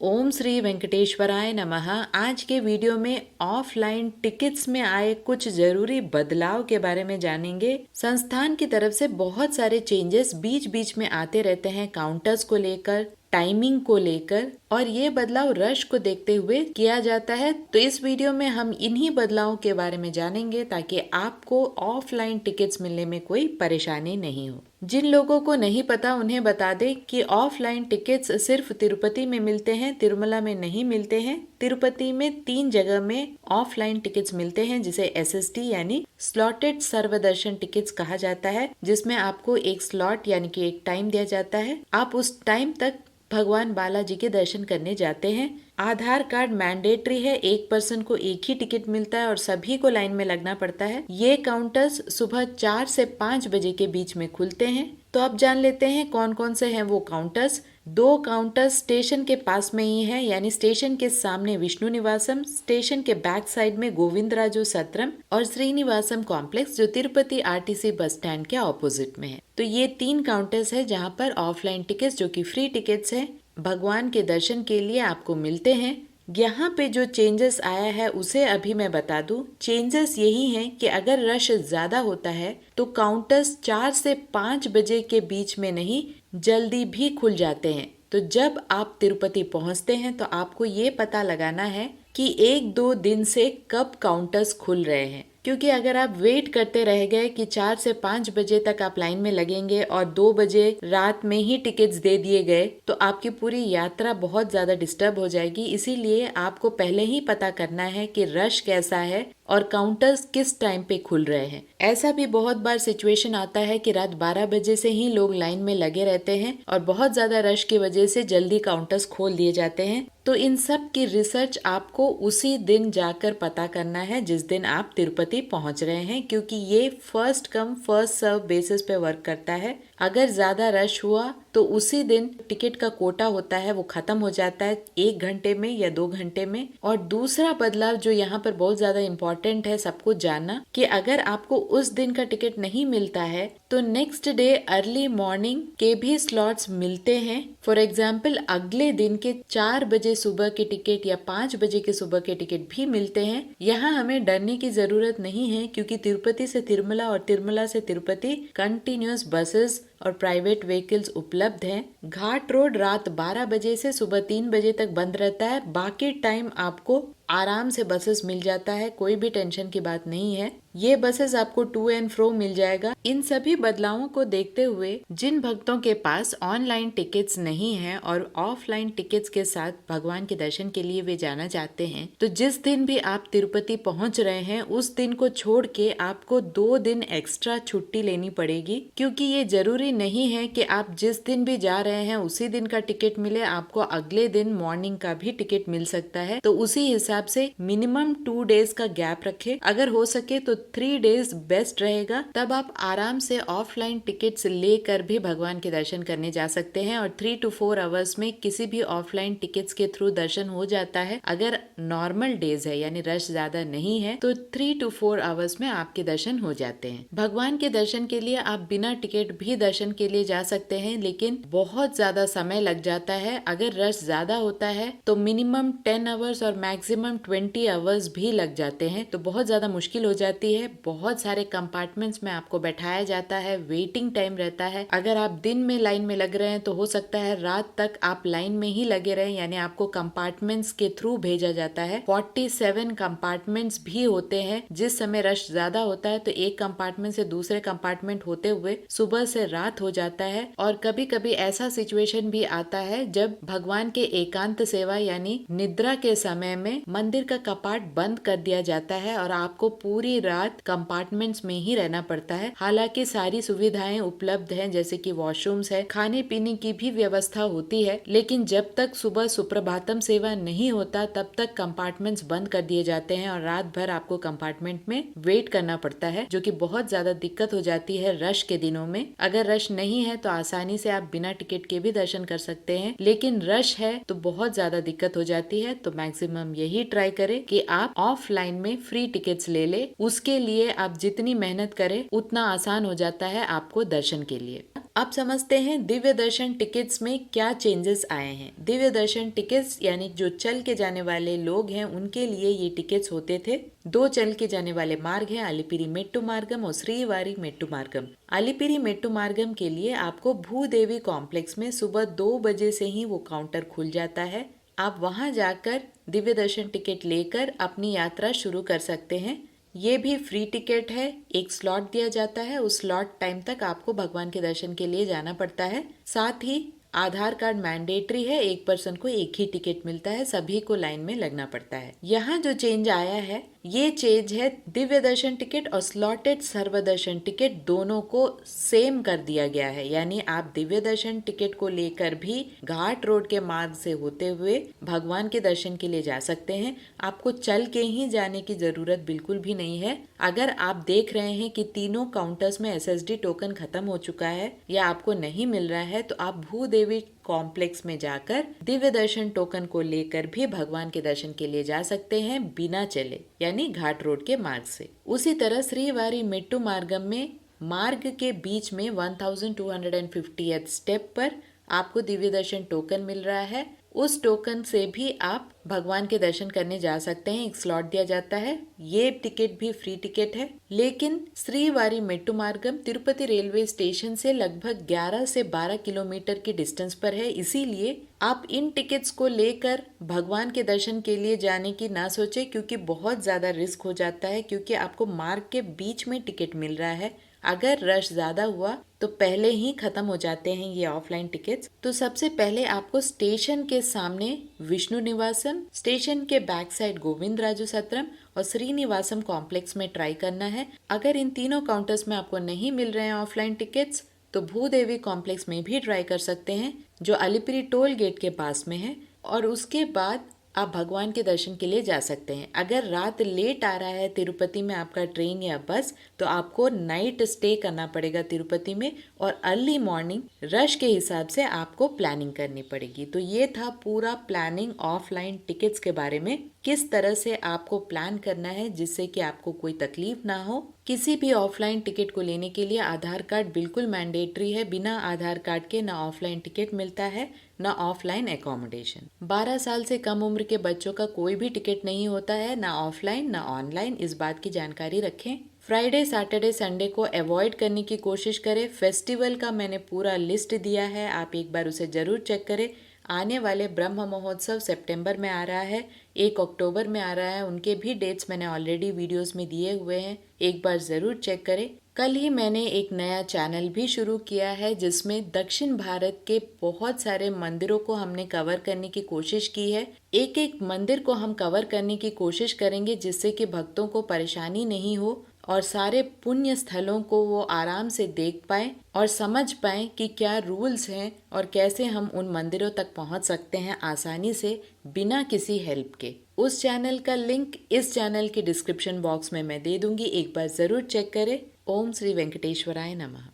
ओम श्री वेंकटेश्वराय नमः। आज के वीडियो में ऑफलाइन टिकट्स में आए कुछ जरूरी बदलाव के बारे में जानेंगे। संस्थान की तरफ से बहुत सारे चेंजेस बीच बीच में आते रहते हैं, काउंटर्स को लेकर, टाइमिंग को लेकर, और ये बदलाव रश को देखते हुए किया जाता है। तो इस वीडियो में हम इन्हीं बदलावों के बारे में जानेंगे ताकि आपको ऑफलाइन टिकट्स मिलने में कोई परेशानी नहीं हो। जिन लोगों को नहीं पता उन्हें बता दें कि ऑफलाइन टिकट्स सिर्फ तिरुपति में मिलते हैं, तिरुमला में नहीं मिलते हैं। तिरुपति में 3 जगह में ऑफलाइन टिकट्स मिलते हैं, जिसे SST यानी स्लॉटेड सर्वदर्शन टिकट्स कहा जाता है, जिसमें आपको एक स्लॉट यानी कि एक टाइम दिया जाता है। आप उस टाइम तक भगवान बालाजी के दर्शन करने जाते हैं। आधार कार्ड मैंडेटरी है, एक पर्सन को एक ही टिकट मिलता है और सभी को लाइन में लगना पड़ता है। ये काउंटर्स सुबह 4 से 5 बजे के बीच में खुलते हैं। तो अब जान लेते हैं कौन कौन से हैं वो काउंटर्स। 2 काउंटर्स स्टेशन के पास में ही है, यानी स्टेशन के सामने विष्णु निवासम, स्टेशन के बैक साइड में गोविंदराजू सत्रम और श्रीनिवासम कॉम्प्लेक्स, जो तिरुपति RTC बस स्टैंड के ऑपोजिट में है। तो ये 3 काउंटर्स है जहाँ पर ऑफलाइन टिकट्स, जो कि फ्री टिकट्स है, भगवान के दर्शन के लिए आपको मिलते हैं। यहाँ पे जो चेंजेस आया है उसे अभी मैं बता दूं। चेंजेस यही हैं कि अगर रश ज्यादा होता है तो काउंटर्स 4 से 5 बजे के बीच में नहीं, जल्दी भी खुल जाते हैं। तो जब आप तिरुपति पहुँचते हैं तो आपको ये पता लगाना है कि 1-2 दिन से कब काउंटर्स खुल रहे हैं, क्योंकि अगर आप वेट करते रह गए कि 4 से 5 बजे तक आप लाइन में लगेंगे और 2 बजे रात में ही टिकट्स दे दिए गए तो आपकी पूरी यात्रा बहुत ज्यादा डिस्टर्ब हो जाएगी। इसीलिए आपको पहले ही पता करना है कि रश कैसा है और काउंटर्स किस टाइम पे खुल रहे हैं। ऐसा भी बहुत बार सिचुएशन आता है कि रात 12 बजे से ही लोग लाइन में लगे रहते हैं और बहुत ज्यादा रश की वजह से जल्दी काउंटर्स खोल दिए जाते हैं। तो इन सब की रिसर्च आपको उसी दिन जाकर पता करना है जिस दिन आप तिरुपति पहुंच रहे हैं, क्योंकि ये first come first serve basis पे वर्क करता है। अगर ज्यादा रश हुआ तो उसी दिन टिकट का कोटा होता है वो खत्म हो जाता है 1 घंटे में या 2 घंटे में। और दूसरा बदलाव जो यहाँ पर बहुत ज्यादा इम्पोर्टेंट है सबको जानना, कि अगर आपको उस दिन का टिकट नहीं मिलता है तो नेक्स्ट डे अर्ली मॉर्निंग के भी स्लॉट्स मिलते हैं। फॉर एग्जाम्पल अगले दिन के 4 बजे सुबह के टिकट या 5 बजे के सुबह के टिकट भी मिलते हैं। यहाँ हमें डरने की जरूरत नहीं है, क्योंकि तिरुपति से तिरुमला और तिरुमला से तिरुपति कंटिन्यूअस बसेस और प्राइवेट व्हीकल्स उपलब्ध हैं। घाट रोड रात 12 बजे से सुबह 3 बजे तक बंद रहता है, बाकी टाइम आपको आराम से बसेस मिल जाता है, कोई भी टेंशन की बात नहीं है। ये बसेस आपको टू एंड फ्रो मिल जाएगा। इन सभी बदलावों को देखते हुए जिन भक्तों के पास ऑनलाइन टिकट्स नहीं है और ऑफलाइन टिकट्स के साथ भगवान के दर्शन के लिए वे जाना चाहते हैं, तो जिस दिन भी आप तिरुपति पहुंच रहे हैं उस दिन को छोड़ के आपको 2 दिन एक्स्ट्रा छुट्टी लेनी पड़ेगी, क्योंकि ये जरूरी नहीं है कि आप जिस दिन भी जा रहे हैं उसी दिन का टिकट मिले। आपको अगले दिन मॉर्निंग का भी टिकट मिल सकता है। तो उसी हिसाब से मिनिमम 2 डेज का गैप रखें। अगर हो सके तो 3 डेज बेस्ट रहेगा। तब आप आराम से ऑफलाइन टिकट्स लेकर भी भगवान के दर्शन करने जा सकते हैं और 3 to 4 आवर्स में किसी भी ऑफलाइन टिकट्स के थ्रू दर्शन हो जाता है। अगर नॉर्मल डेज है यानी रश ज्यादा नहीं है तो 3 to 4 आवर्स में आपके दर्शन हो जाते हैं। भगवान के दर्शन के लिए आप बिना टिकट भी दर्शन के लिए जा सकते हैं, लेकिन बहुत ज्यादा समय लग जाता है। अगर रश ज्यादा होता है तो मिनिमम 10 आवर्स और मैक्सिमम 20 आवर्स भी लग जाते हैं। तो बहुत ज्यादा मुश्किल हो जाती है। बहुत सारे कंपार्टमेंट्स में आपको बैठाया जाता है, वेटिंग टाइम रहता है। अगर आप दिन में लाइन में लग रहे हैं तो हो सकता है रात तक आप लाइन में ही लगे रहें, यानी आपको कंपार्टमेंट्स के थ्रू भेजा जाता है। 47 कंपार्टमेंट्स भी होते हैं। जिस समय रश ज्यादा होता है तो एक कंपार्टमेंट से दूसरे कंपार्टमेंट होते हुए सुबह से रात हो जाता है। और कभी कभी ऐसा सिचुएशन भी आता है जब भगवान के एकांत सेवा यानी निद्रा के समय में मंदिर का कपाट बंद कर दिया जाता है और आपको पूरी रात कंपार्टमेंट्स में ही रहना पड़ता है। हालांकि सारी सुविधाएं उपलब्ध हैं, जैसे कि वॉशरूम्स है, खाने पीने की भी व्यवस्था होती है, लेकिन जब तक सुबह सुप्रभातम सेवा नहीं होता तब तक कंपार्टमेंट्स बंद कर दिए जाते हैं और रात भर आपको कंपार्टमेंट में वेट करना पड़ता है, जो कि बहुत ज्यादा दिक्कत हो जाती है रश के दिनों में। अगर रश नहीं है तो आसानी से आप बिना टिकट के भी दर्शन कर सकते हैं, लेकिन रश है तो बहुत ज्यादा दिक्कत हो जाती है। तो मैक्सिमम यही ट्राई करें कि आप ऑफलाइन में फ्री टिकट्स ले ले। उसके लिए आप जितनी मेहनत करें उतना आसान हो जाता है आपको दर्शन के लिए। अब समझते हैं दिव्य दर्शन टिकट्स में क्या चेंजेस आए हैं। दिव्य दर्शन टिकट्स यानी जो चल के जाने वाले लोग हैं उनके लिए ये टिकट्स होते थे। 2 चल के जाने वाले मार्ग हैं, अलिपिरी मेट्टू मार्गम और श्रीवारी मेट्टू मार्गम। अलिपिरी मेट्टू मार्गम के लिए आपको भूदेवी कॉम्प्लेक्स में सुबह 2 बजे से ही वो काउंटर खुल जाता है। आप वहां जाकर दिव्य दर्शन टिकट लेकर अपनी यात्रा शुरू कर सकते हैं। ये भी फ्री टिकट है, एक स्लॉट दिया जाता है, उस स्लॉट टाइम तक आपको भगवान के दर्शन के लिए जाना पड़ता है। साथ ही आधार कार्ड मैंडेटरी है, एक पर्सन को एक ही टिकट मिलता है, सभी को लाइन में लगना पड़ता है। यहाँ जो चेंज आया है ये चेंज है दिव्य दर्शन टिकट और स्लॉटेड सर्वदर्शन टिकट दोनों को सेम कर दिया गया है। यानी आप दिव्य दर्शन टिकट को लेकर भी घाट रोड के मार्ग से होते हुए भगवान के दर्शन के लिए जा सकते हैं। आपको चल के ही जाने की जरूरत बिल्कुल भी नहीं है। अगर आप देख रहे हैं कि तीनों काउंटर्स में SSD टोकन खत्म हो चुका है या आपको नहीं मिल रहा है तो आप भूदेवी कॉम्प्लेक्स में जाकर दिव्य दर्शन टोकन को लेकर भी भगवान के दर्शन के लिए जा सकते हैं बिना चले, यानी घाट रोड के मार्ग से। उसी तरह श्रीवारी मेट्टू मार्गम में मार्ग के बीच में 1250th स्टेप पर आपको दिव्य दर्शन टोकन मिल रहा है। उस टोकन से भी आप भगवान के दर्शन करने जा सकते हैं, एक स्लॉट दिया जाता है। ये टिकट भी फ्री टिकट है। लेकिन श्रीवारी मेट्टू मार्गम तिरुपति रेलवे स्टेशन से लगभग 11 से 12 किलोमीटर की डिस्टेंस पर है, इसीलिए आप इन टिकट्स को लेकर भगवान के दर्शन के लिए जाने की ना सोचे, क्योंकि बहुत ज्यादा रिस्क हो जाता है। क्योंकि आपको मार्ग के बीच में टिकट मिल रहा है, अगर रश ज्यादा हुआ तो पहले ही खत्म हो जाते हैं ये ऑफलाइन टिकट्स। तो सबसे पहले आपको स्टेशन के सामने विष्णु निवासम, स्टेशन के बैक साइड गोविंद राजू सत्रम और श्रीनिवासम कॉम्प्लेक्स में ट्राई करना है। अगर इन तीनों काउंटर्स में आपको नहीं मिल रहे हैं ऑफलाइन टिकट्स तो भूदेवी कॉम्प्लेक्स में भी ट्राई कर सकते हैं, जो अलिपिरी टोल गेट के पास में है। और उसके बाद आप भगवान के दर्शन के लिए जा सकते हैं। अगर रात लेट आ रहा है तिरुपति में आपका ट्रेन या बस तो आपको नाइट स्टे करना पड़ेगा तिरुपति में और अर्ली मॉर्निंग रश के हिसाब से आपको प्लानिंग करनी पड़ेगी। तो ये था पूरा प्लानिंग ऑफलाइन टिकट्स के बारे में, किस तरह से आपको प्लान करना है जिससे कि आपको कोई तकलीफ ना हो। किसी भी ऑफलाइन टिकट को लेने के लिए आधार कार्ड बिल्कुल मैंडेटरी है। बिना आधार कार्ड के ना ऑफलाइन टिकट मिलता है ना ऑफलाइन एकोमोडेशन। 12 साल से कम उम्र के बच्चों का कोई भी टिकट नहीं होता है, ना ऑफलाइन ना ऑनलाइन, इस बात की जानकारी रखें। फ्राइडे सैटरडे संडे को अवॉइड करने की कोशिश करें। फेस्टिवल का मैंने पूरा लिस्ट दिया है, आप एक बार उसे जरूर चेक करें। आने वाले ब्रह्म महोत्सव सितंबर में आ रहा है, 1 अक्टूबर में आ रहा है, उनके भी डेट्स मैंने ऑलरेडी वीडियोस में दिए हुए हैं, एक बार जरूर चेक करें। कल ही मैंने एक नया चैनल भी शुरू किया है जिसमें दक्षिण भारत के बहुत सारे मंदिरों को हमने कवर करने की कोशिश की है। एक एक मंदिर को हम कवर करने की कोशिश करेंगे जिससे कि भक्तों को परेशानी नहीं हो और सारे पुण्य स्थलों को वो आराम से देख पाए और समझ पाए कि क्या रूल्स हैं और कैसे हम उन मंदिरों तक पहुंच सकते हैं आसानी से बिना किसी हेल्प के। उस चैनल का लिंक इस चैनल के डिस्क्रिप्शन बॉक्स में मैं दे दूंगी, एक बार जरूर चेक करें। ओम श्री वेंकटेश्वराय नमः।